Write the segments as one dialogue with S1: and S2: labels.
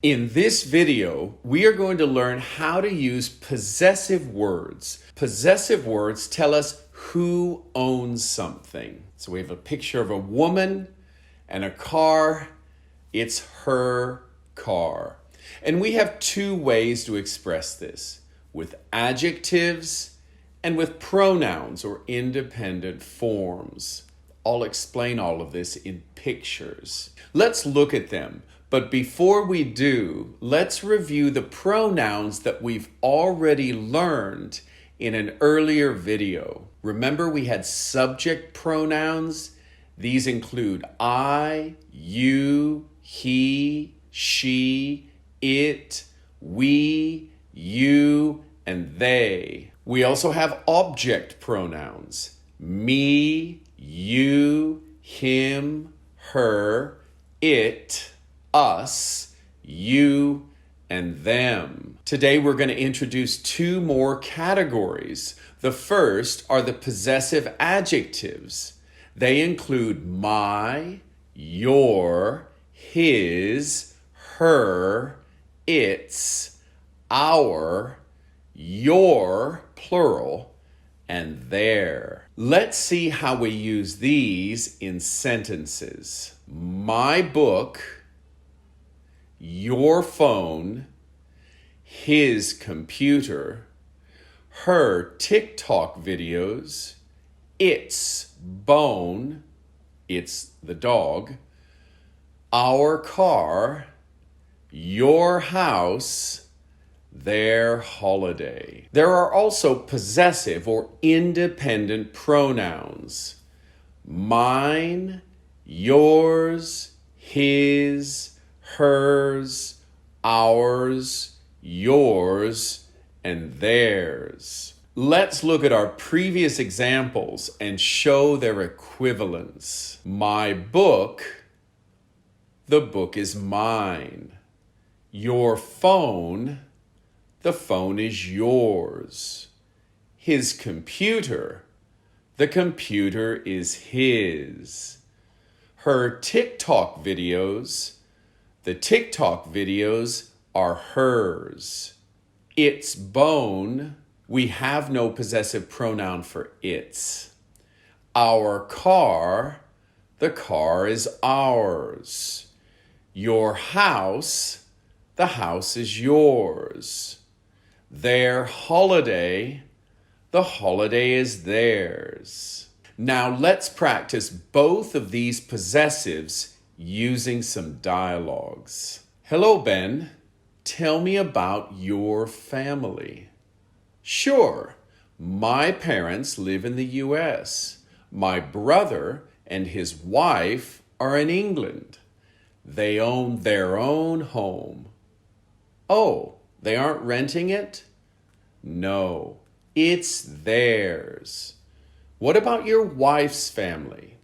S1: In this video, we are going to learn how to use possessive words. Possessive words tell us who owns something. So we have a picture of a woman and a car. It's her car. And we have two ways to express this, with adjectives and with pronouns or independent forms. I'll explain all of this in pictures. Let's look at them. But before we do, let's review the pronouns that we've already learned in an earlier video. Remember, we had subject pronouns. These include I, you, he, she, it, we, you, and they. We also have object pronouns. Me, you, him, her, it, us, you, and them. Today we're going to introduce two more categories. The first are the possessive adjectives. They include my, your, his, her, its, our, your, plural, and their. Let's see how we use these in sentences. My book, your phone, his computer, her TikTok videos, its bone, it's the dog, our car, your house, their holiday. There are also possessive or independent pronouns. Mine, yours, his, hers, ours, yours, and theirs. Let's look at our previous examples and show their equivalence. My book, the book is mine. Your phone, the phone is yours. His computer, the computer is his. Her TikTok videos, the TikTok videos are hers. Its bone, we have no possessive pronoun for its. Our car, the car is ours. Your house, the house is yours. Their holiday, the holiday is theirs. Now let's practice both of these possessives using some dialogues. Hello, Ben. Tell me about your family. Sure. My parents live in the U.S. My brother and his wife are in England. They own their own home. Oh, they aren't renting it? No, it's theirs. What about your wife's family?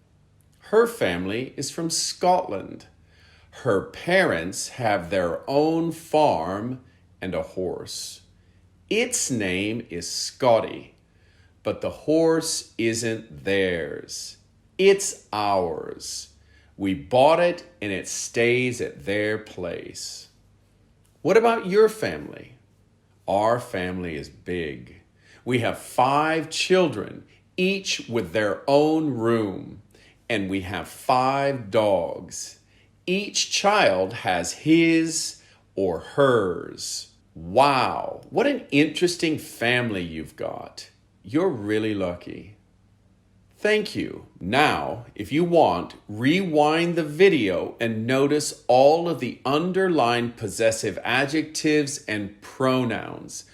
S1: Her family is from Scotland. Her parents have their own farm and a horse. Its name is Scotty, but the horse isn't theirs. It's ours. We bought it and it stays at their place. What about your family? Our family is big. We have 5 children, each with their own room. And we have 5 dogs. Each child has his or hers. Wow, what an interesting family you've got. You're really lucky. Thank you. Now, if you want, rewind the video and notice all of the underlined possessive adjectives and pronouns.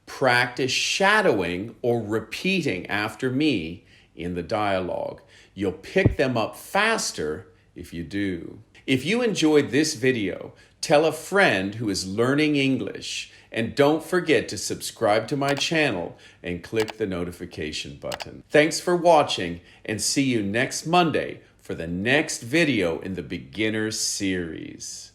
S1: Practice shadowing or repeating after me in the dialogue. You'll pick them up faster if you do. If you enjoyed this video, tell a friend who is learning English, and don't forget to subscribe to my channel and click the notification button. Thanks for watching, and see you next Monday for the next video in the Beginners series.